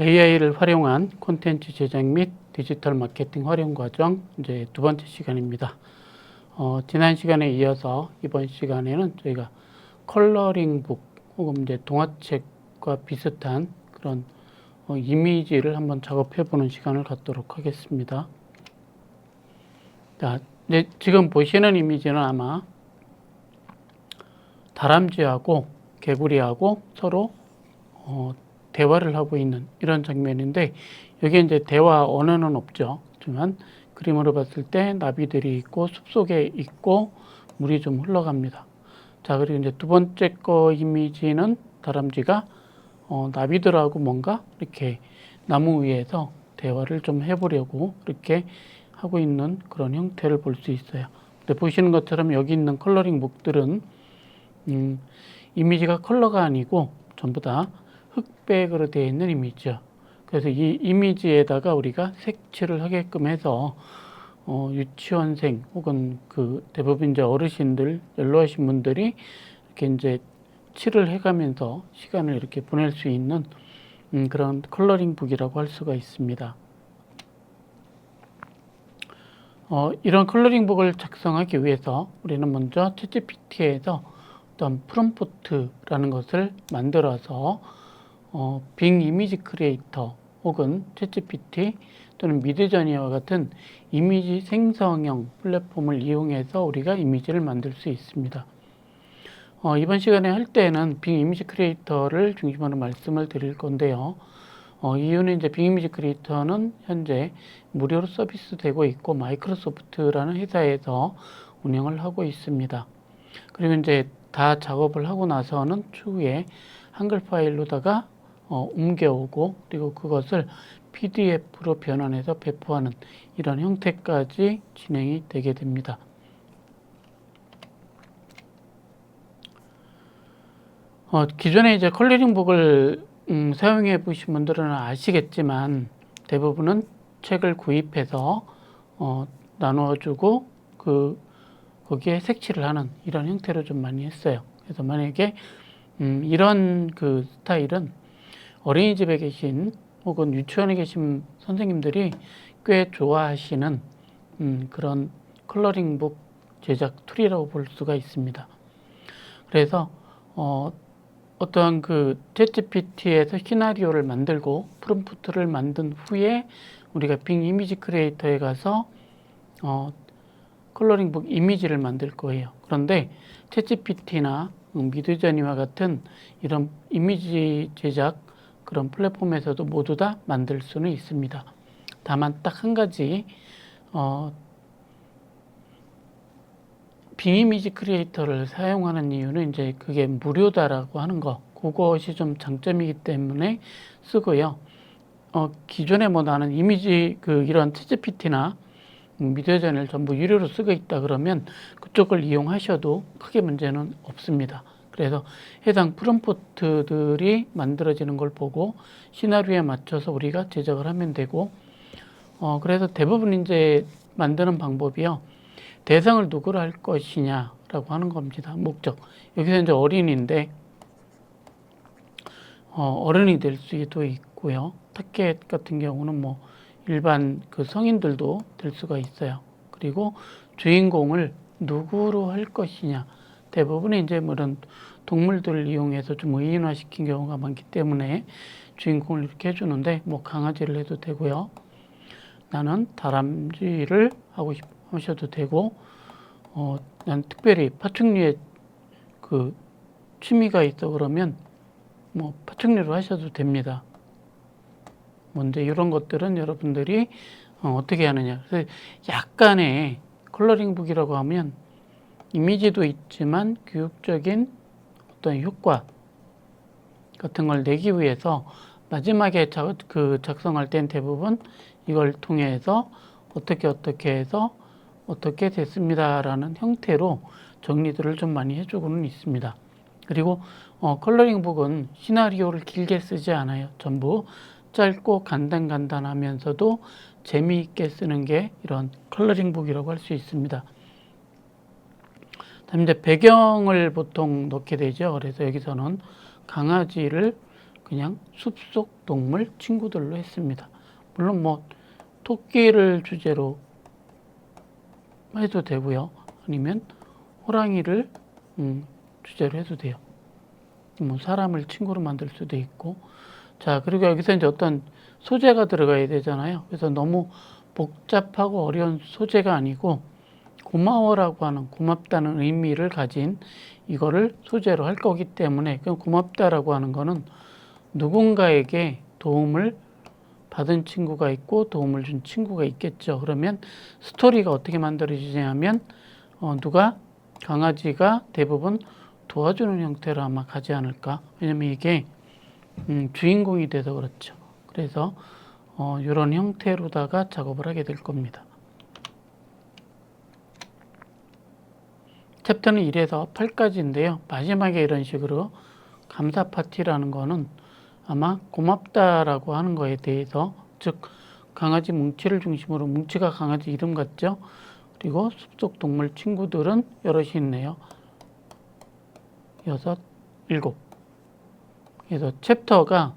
AI를 활용한 콘텐츠 제작 및 디지털 마케팅 활용 과정 이제 두 번째 시간입니다. 지난 시간에 이어서 이번 시간에는 저희가 컬러링북 혹은 이제 동화책과 비슷한 그런 이미지를 한번 작업해 보는 시간을 갖도록 하겠습니다. 자, 이제 지금 보시는 이미지는 아마 다람쥐하고 개구리하고 서로 대화를 하고 있는 이런 장면인데, 여기에 이제 대화 언어는 없죠. 하지만 그림으로 봤을 때 나비들이 있고 숲속에 있고 물이 좀 흘러갑니다. 자, 그리고 이제 두 번째 거 이미지는 다람쥐가 나비들하고 뭔가 이렇게 나무 위에서 대화를 좀 해보려고 이렇게 하고 있는 그런 형태를 볼 수 있어요. 근데 보시는 것처럼 여기 있는 컬러링 북들은 이미지가 컬러가 아니고 전부 다 흑백으로 되어 있는 이미지죠. 그래서 이 이미지에다가 우리가 색칠을 하게끔 해서 유치원생 혹은 그 대부분 이제 어르신들, 연로하신 분들이 이렇게 이제 칠을 해가면서 시간을 이렇게 보낼 수 있는 그런 컬러링 북이라고 할 수가 있습니다. 이런 컬러링 북을 작성하기 위해서 우리는 먼저 챗GPT에서 어떤 프롬프트라는 것을 만들어서 빙 이미지 크리에이터 혹은 챗GPT 또는 미드저니와 같은 이미지 생성형 플랫폼을 이용해서 우리가 이미지를 만들 수 있습니다. 이번 시간에 할 때는 빙 이미지 크리에이터를 중심으로 말씀을 드릴 건데요. 이유는 이제 빙 이미지 크리에이터는 현재 무료로 서비스되고 있고 마이크로소프트라는 회사에서 운영을 하고 있습니다. 그리고 이제 다 작업을 하고 나서는 추후에 한글 파일로다가 옮겨오고 그리고 그것을 PDF로 변환해서 배포하는 이런 형태까지 진행이 되게 됩니다. 기존에 이제 컬러링북을 사용해 보신 분들은 아시겠지만 대부분은 책을 구입해서 나누어주고 거기에 색칠을 하는 이런 형태로 좀 많이 했어요. 그래서 만약에 이런 그 스타일은 어린이집에 계신 혹은 유치원에 계신 선생님들이 꽤 좋아하시는 그런 컬러링북 제작 툴이라고 볼 수가 있습니다. 그래서 어떠한 그 챗GPT에서 시나리오를 만들고 프롬프트를 만든 후에 우리가 빙 이미지 크리에이터에 가서 컬러링북 이미지를 만들 거예요. 그런데 챗GPT나 미드저니와 같은 이런 이미지 제작 그런 플랫폼에서도 모두 다 만들 수는 있습니다. 다만 딱 한 가지 빙 이미지 크리에이터를 사용하는 이유는 이제 그게 무료다라고 하는 거, 그것이 좀 장점이기 때문에 쓰고요. 기존에 뭐 나는 이미지 이런 챗GPT나 미디어전을 전부 유료로 쓰고 있다 그러면 그쪽을 이용하셔도 크게 문제는 없습니다. 그래서 해당 프롬프트들이 만들어지는 걸 보고 시나리오에 맞춰서 우리가 제작을 하면 되고, 그래서 대부분 이제 만드는 방법이요. 대상을 누구로 할 것이냐라고 하는 겁니다. 목적. 여기서 이제 어린인데, 어른이 될 수도 있고요. 타겟 같은 경우는 뭐 일반 그 성인들도 될 수가 있어요. 그리고 주인공을 누구로 할 것이냐. 대부분의 이제 이런 동물들을 이용해서 좀 의인화 시킨 경우가 많기 때문에 주인공을 이렇게 해주는데, 뭐 강아지를 해도 되고요. 나는 다람쥐를 하셔도 되고, 난 특별히 파충류에 그 취미가 있어 그러면 뭐 파충류로 하셔도 됩니다. 뭔데 이런 것들은 여러분들이 어떻게 하느냐. 그래서 약간의 컬러링북이라고 하면 이미지도 있지만 교육적인 어떤 효과 같은 걸 내기 위해서 마지막에 작성할 땐 대부분 이걸 통해서 어떻게 해서 어떻게 됐습니다라는 형태로 정리들을 좀 많이 해주고는 있습니다. 그리고 컬러링북은 시나리오를 길게 쓰지 않아요. 전부 짧고 간단하면서도 재미있게 쓰는 게 이런 컬러링북이라고 할 수 있습니다. 다음 이제 배경을 보통 넣게 되죠. 그래서 여기서는 강아지를 그냥 숲속 동물 친구들로 했습니다. 물론 뭐 토끼를 주제로 해도 되고요. 아니면 호랑이를 주제로 해도 돼요. 뭐 사람을 친구로 만들 수도 있고. 자, 그리고 여기서 이제 어떤 소재가 들어가야 되잖아요. 그래서 너무 복잡하고 어려운 소재가 아니고 고마워라고 하는 고맙다는 의미를 가진 이거를 소재로 할 거기 때문에 그 고맙다라고 하는 거는 누군가에게 도움을 받은 친구가 있고 도움을 준 친구가 있겠죠. 그러면 스토리가 어떻게 만들어지냐면 누가 강아지가 대부분 도와주는 형태로 아마 가지 않을까. 왜냐면 이게 주인공이 돼서 그렇죠. 그래서 이런 형태로다가 작업을 하게 될 겁니다. 챕터는 1에서 8까지인데요. 마지막에 이런 식으로 감사 파티라는 거는 아마 고맙다라고 하는 거에 대해서, 즉 강아지 뭉치를 중심으로, 뭉치가 강아지 이름 같죠? 그리고 숲속 동물 친구들은 여럿이 있네요. 6, 7. 그래서 챕터가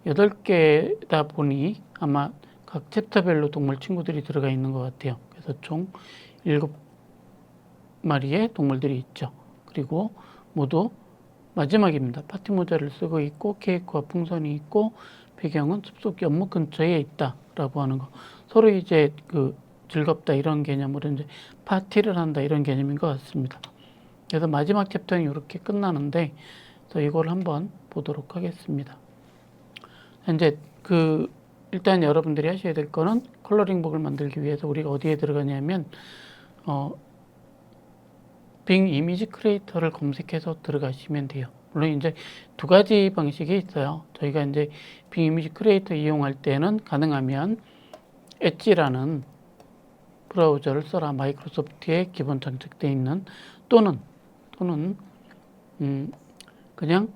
8개다 보니 아마 각 챕터별로 동물 친구들이 들어가 있는 것 같아요. 그래서 총 7마리의 동물들이 있죠. 그리고 모두 마지막입니다. 파티 모자를 쓰고 있고 케이크와 풍선이 있고 배경은 숲속 연못 근처에 있다라고 하는 거. 서로 이제 그 즐겁다 이런 개념으로 이제 파티를 한다 이런 개념인 것 같습니다. 그래서 마지막 챕터는 이렇게 끝나는데, 그래서 이걸 한번 보도록 하겠습니다. 이제 일단 여러분들이 하셔야 될 거는 컬러링북을 만들기 위해서 우리가 어디에 들어가냐면 빙 이미지 크리에이터를 검색해서 들어가시면 돼요. 물론 이제 두 가지 방식이 있어요. 저희가 이제 빙 이미지 크리에이터 이용할 때는 가능하면 엣지라는 브라우저를 써라. 마이크로소프트에 기본 장착되어 있는 또는 그냥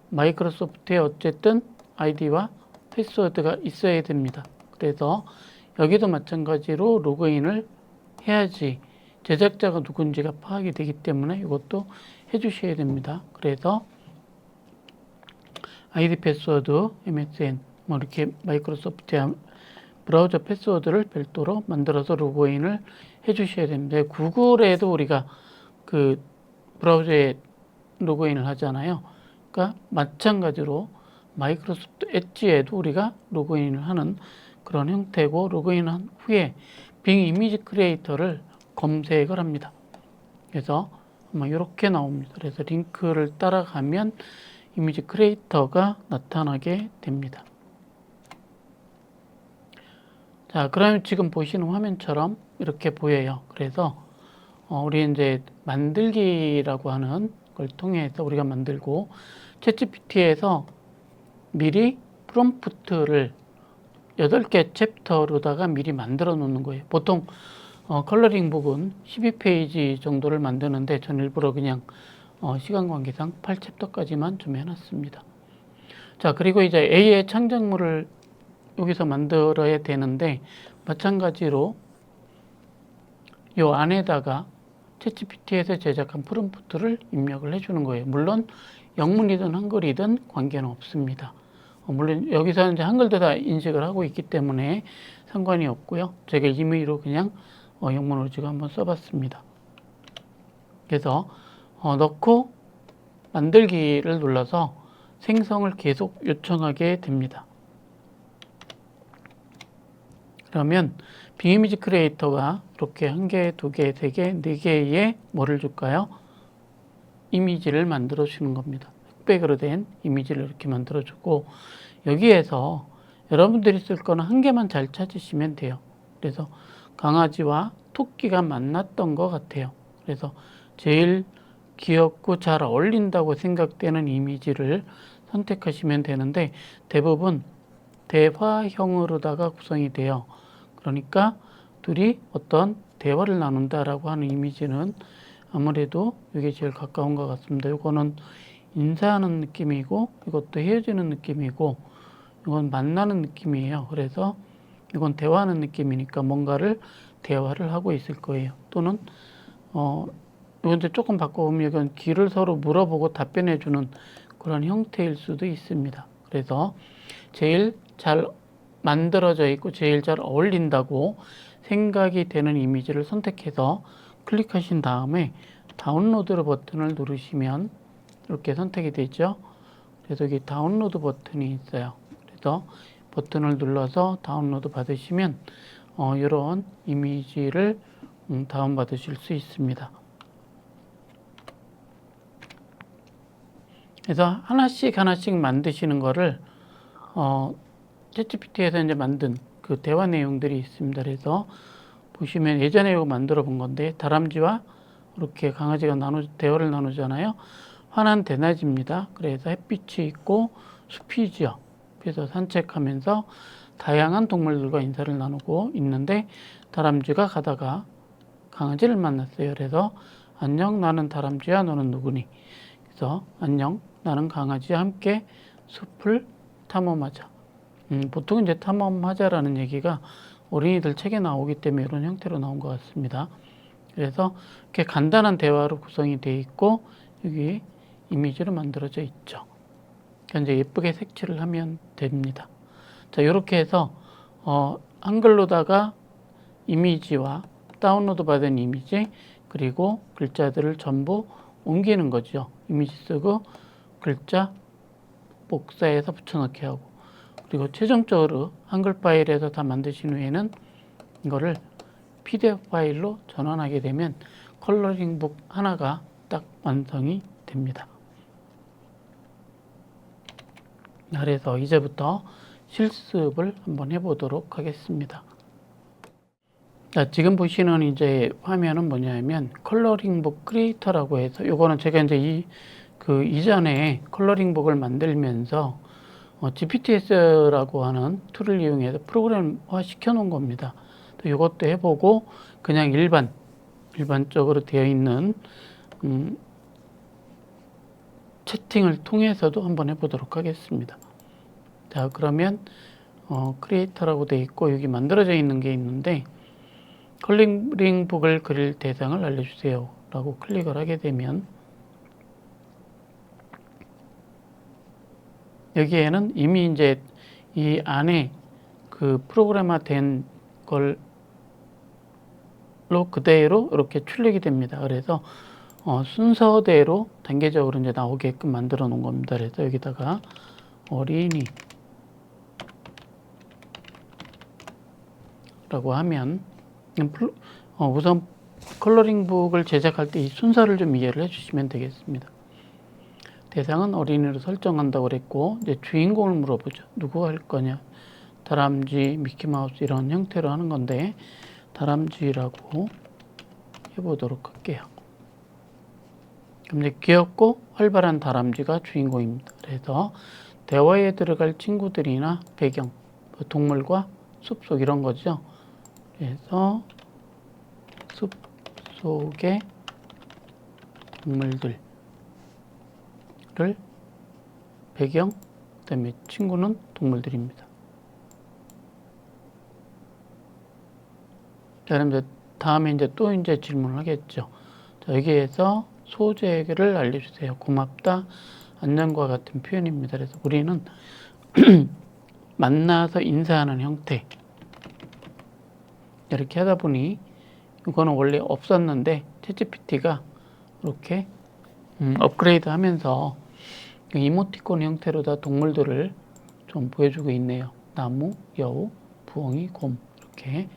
마이크로소프트에 어쨌든 아이디와 패스워드가 있어야 됩니다. 그래서 여기도 마찬가지로 로그인을 해야지 제작자가 누군지가 파악이 되기 때문에 이것도 해주셔야 됩니다. 그래서 아이디 패스워드, MSN 뭐 이렇게 마이크로소프트 브라우저 패스워드를 별도로 만들어서 로그인을 해주셔야 됩니다. 구글에도 우리가 그 브라우저에 로그인을 하잖아요. 그러니까 마찬가지로 마이크로소프트 엣지에도 우리가 로그인을 하는 그런 형태고, 로그인한 후에 빙 이미지 크리에이터를 검색을 합니다. 그래서 아마 이렇게 나옵니다. 그래서 링크를 따라가면 이미지 크리에이터가 나타나게 됩니다. 자, 그러면 지금 보시는 화면처럼 이렇게 보여요. 그래서 우리 이제 만들기라고 하는 걸 통해서 우리가 만들고, 챗GPT에서 미리 프롬프트를 8개 챕터로다가 미리 만들어 놓는 거예요. 보통 컬러링 북은 12페이지 정도를 만드는데 전 일부러 그냥 시간 관계상 8챕터까지만 좀 해놨습니다. 자, 그리고 이제 A의 창작물을 여기서 만들어야 되는데, 마찬가지로 이 안에다가 챗GPT에서 제작한 프롬프트를 입력을 해주는 거예요. 물론 영문이든 한글이든 관계는 없습니다. 물론 여기서는 이제 한글도 다 인식을 하고 있기 때문에 상관이 없고요. 제가 임의로 그냥 영문으로 지금 한번 써봤습니다. 그래서 넣고 만들기를 눌러서 생성을 계속 요청하게 됩니다. 그러면 빙이미지 크리에이터가 이렇게 1개, 2개, 3개, 4개의 뭐를 줄까요? 이미지를 만들어 주는 겁니다. 흑백으로 된 이미지를 이렇게 만들어 주고, 여기에서 여러분들이 쓸 거는 1개만 잘 찾으시면 돼요. 그래서 강아지와 토끼가 만났던 것 같아요. 그래서 제일 귀엽고 잘 어울린다고 생각되는 이미지를 선택하시면 되는데, 대부분 대화형으로다가 구성이 돼요. 그러니까 둘이 어떤 대화를 나눈다라고 하는 이미지는 아무래도 이게 제일 가까운 것 같습니다. 이거는 인사하는 느낌이고, 이것도 헤어지는 느낌이고, 이건 만나는 느낌이에요. 그래서 이건 대화하는 느낌이니까 뭔가를 대화를 하고 있을 거예요. 또는 이건 이제 조금 바꿔보면 이건 길을 서로 물어보고 답변해주는 그런 형태일 수도 있습니다. 그래서 제일 잘 만들어져 있고 제일 잘 어울린다고 생각이 되는 이미지를 선택해서 클릭하신 다음에 다운로드 버튼을 누르시면 이렇게 선택이 되죠. 그래서 여기 다운로드 버튼이 있어요. 그래서 버튼을 눌러서 다운로드 받으시면 이런 이미지를 다운받으실 수 있습니다. 그래서 하나씩 만드시는 거를 챗GPT에서 이제 만든 그 대화 내용들이 있습니다. 그래서 보시면 예전에 이거 만들어 본 건데, 다람쥐와 이렇게 강아지가 대화를 나누잖아요. 환한 대낮입니다. 그래서 햇빛이 있고 숲이죠. 그래서 산책하면서 다양한 동물들과 인사를 나누고 있는데, 다람쥐가 가다가 강아지를 만났어요. 그래서 안녕, 나는 다람쥐야, 너는 누구니? 그래서 안녕, 나는 강아지와 함께 숲을 탐험하자. 보통 이제 탐험하자라는 얘기가 어린이들 책에 나오기 때문에 이런 형태로 나온 것 같습니다. 그래서 이렇게 간단한 대화로 구성이 되어 있고 여기 이미지로 만들어져 있죠. 이제 예쁘게 색칠을 하면 됩니다. 자, 이렇게 해서 한글로다가 이미지와 다운로드 받은 이미지 그리고 글자들을 전부 옮기는 거죠. 이미지 쓰고 글자 복사해서 붙여넣기 하고, 그리고 최종적으로 한글 파일에서 다 만드신 후에는 이거를 PDF 파일로 전환하게 되면 컬러링북 하나가 딱 완성이 됩니다. 그래서 이제부터 실습을 한번 해보도록 하겠습니다. 자, 지금 보시는 이제 화면은 뭐냐면 컬러링북 크리에이터라고 해서, 요거는 제가 이제 이전에 컬러링북을 만들면서 GPTS라고 하는 툴을 이용해서 프로그램화 시켜 놓은 겁니다. 또 이것도 해보고 그냥 일반적으로 되어 있는 채팅을 통해서도 한번 해보도록 하겠습니다. 자, 그러면 크리에이터라고 되어 있고 여기 만들어져 있는 게 있는데, 컬러링북을 그릴 대상을 알려주세요 라고 클릭을 하게 되면 여기에는 이미 이제 이 안에 그 프로그램화 된 걸로 그대로 이렇게 출력이 됩니다. 그래서 순서대로 단계적으로 이제 나오게끔 만들어 놓은 겁니다. 그래서 여기다가 어린이 라고 하면 우선 컬러링북을 제작할 때 이 순서를 좀 이해를 해주시면 되겠습니다. 대상은 어린이로 설정한다고 그랬고, 이제 주인공을 물어보죠. 누구 할 거냐? 다람쥐, 미키마우스 이런 형태로 하는 건데 다람쥐라고 해보도록 할게요. 그럼 이제 귀엽고 활발한 다람쥐가 주인공입니다. 그래서 대화에 들어갈 친구들이나 배경, 동물과 숲속 이런 거죠. 그래서 숲 속의 동물들을 배경, 그다음에 친구는 동물들입니다. 자, 그럼 다음에 이제 또 질문을 하겠죠. 자, 여기에서 소재를 알려주세요. 고맙다, 안녕과 같은 표현입니다. 그래서 우리는 만나서 인사하는 형태 이렇게 하다 보니, 이거는 원래 없었는데 챗GPT가 이렇게 업그레이드 하면서 이모티콘 형태로 다 동물들을 좀 보여주고 있네요. 나무, 여우, 부엉이, 곰 이렇게.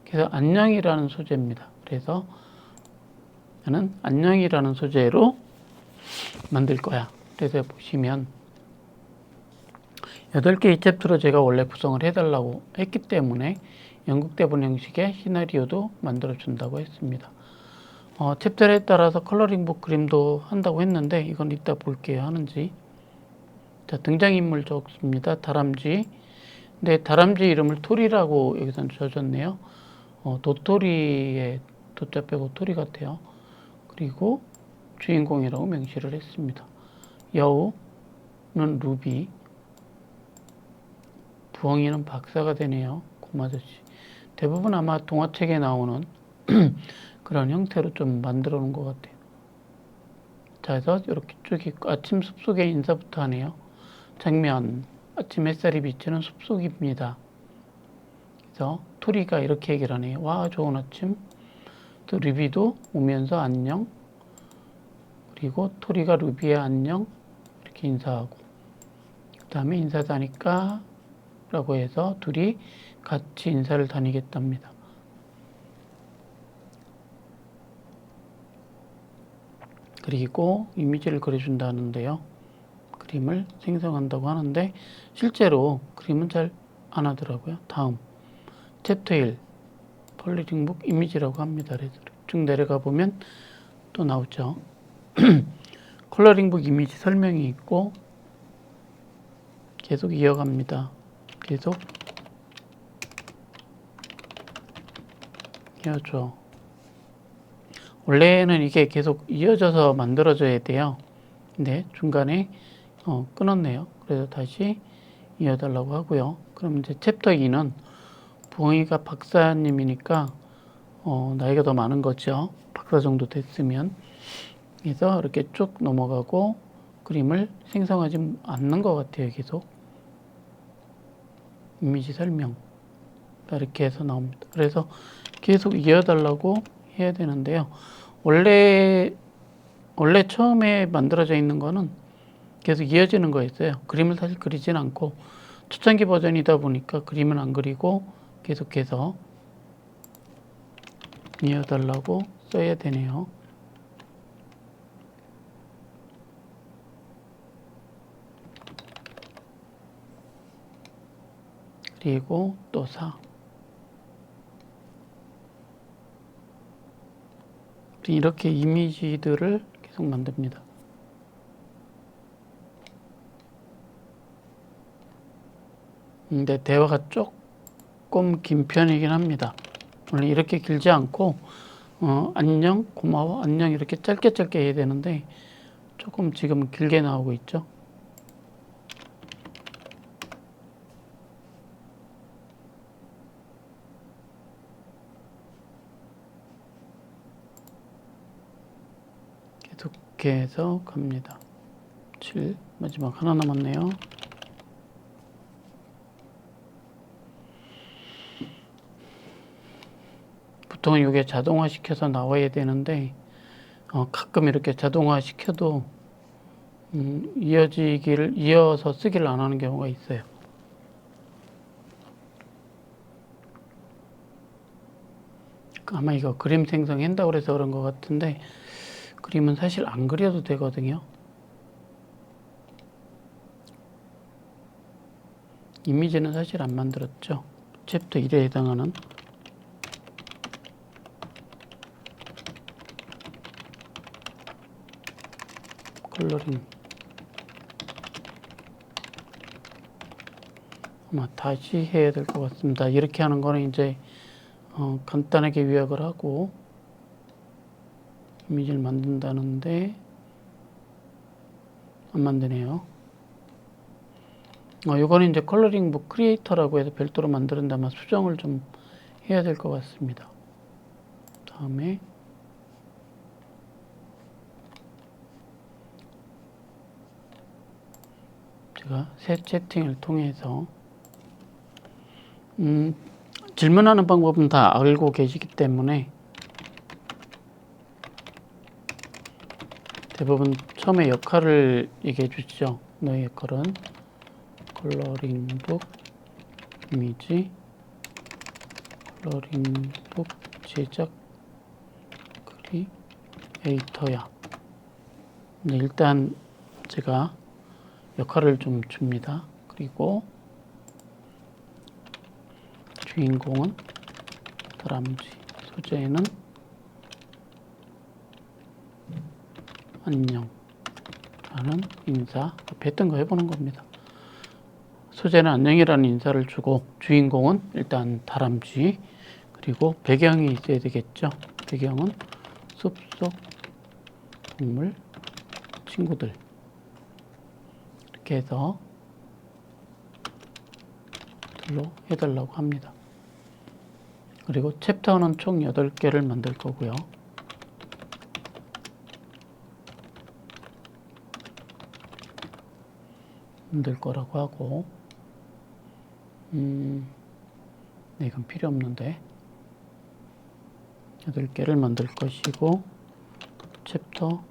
그래서 안녕이라는 소재입니다. 그래서 저는 안녕이라는 소재로 만들 거야. 그래서 보시면 8개의 챕터로 제가 원래 구성을 해달라고 했기 때문에 연극 대본 형식의 시나리오도 만들어 준다고 했습니다. 챕터에 따라서 컬러링북 그림도 한다고 했는데 이건 이따 볼게요, 하는지. 자, 등장인물 적습니다. 다람쥐. 근데 다람쥐 이름을 토리라고 여기서 줘줬네요. 도토리의 도자 빼고 토리 같아요. 그리고 주인공이라고 명시를 했습니다. 여우는 루비, 부엉이는 박사가 되네요. 곰아저씨. 대부분 아마 동화책에 나오는 그런 형태로 좀 만들어 놓은 것 같아요. 자, 그래서 이렇게 쭉 있고, 아침 숲속의 인사부터 하네요. 장면, 아침 햇살이 비치는 숲속입니다. 그래서 토리가 이렇게 얘기를 하네요. 와, 좋은 아침. 또 루비도 오면서 안녕. 그리고 토리가 루비의 안녕. 이렇게 인사하고. 그 다음에 인사 다니까 라고 해서 둘이 같이 인사를 다니겠답니다. 그리고 이미지를 그려준다는데요. 그림을 생성한다고 하는데 실제로 그림은 잘 안 하더라고요. 다음 챕터 1 컬러링북 이미지라고 합니다. 그래서 쭉 내려가 보면 또 나오죠. 컬러링북 이미지 설명이 있고 계속 이어갑니다. 계속 이어져. 원래는 이게 계속 이어져서 만들어져야 돼요. 근데 중간에 끊었네요. 그래서 다시 이어달라고 하고요. 그럼 이제 챕터 2는 부엉이가 박사님이니까 나이가 더 많은 거죠. 박사 정도 됐으면. 그래서 이렇게 쭉 넘어가고 그림을 생성하지 않는 것 같아요. 계속 이미지 설명 이렇게 해서 나옵니다. 그래서 계속 이어달라고 해야 되는데요. 원래 처음에 만들어져 있는 거는 계속 이어지는 거였어요. 그림을 사실 그리진 않고 초창기 버전이다 보니까 그림은 안 그리고 계속해서 이어달라고 써야 되네요. 그리고 또 4. 이렇게 이미지들을 계속 만듭니다. 근데 대화가 조금 긴 편이긴 합니다. 원래 이렇게 길지 않고 안녕, 고마워, 안녕 이렇게 짧게 해야 되는데 조금 지금 길게 나오고 있죠. 계속해서 갑니다. 7, 마지막 하나 남았네요. 보통은 이게 자동화 시켜서 나와야 되는데 가끔 이렇게 자동화 시켜도 이어서 쓰기를 안 하는 경우가 있어요. 아마 이거 그림 생성한다고 그래서 그런 것 같은데 그림은 사실 안 그려도 되거든요. 이미지는 사실 안 만들었죠. 챕터 1에 해당하는 컬러링 아마 다시 해야 될 것 같습니다. 이렇게 하는 거는 이제 간단하게 요약을 하고 이미지를 만든다는데 안 만드네요. 이거는 이제 컬러링북 크리에이터라고 해서 별도로 만드는데 아마 수정을 좀 해야 될 것 같습니다. 다음에 제가 새 채팅을 통해서 질문하는 방법은 다 알고 계시기 때문에 대부분 처음에 역할을 얘기해 주시죠. 너의 역할은 컬러링북 이미지 컬러링북 제작 크리에이터야. 일단 제가 역할을 좀 줍니다. 그리고 주인공은 다람쥐, 소재는 안녕 라는 인사, 했던 거 해보는 겁니다. 소재는 안녕이라는 인사를 주고 주인공은 일단 다람쥐, 그리고 배경이 있어야 되겠죠. 배경은 숲속 동물 친구들 이렇게 해서 들로 해달라고 합니다. 그리고 챕터는 총 8개를 만들 거고요. 만들 거라고 하고 네, 이건 필요 없는데 8개를 만들 것이고 챕터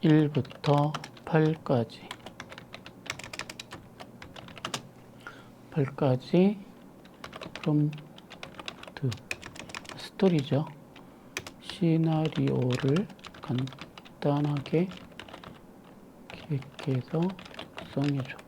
1부터 8까지 from the 스토리죠. 시나리오를 간단하게 기획해서 작성해줘.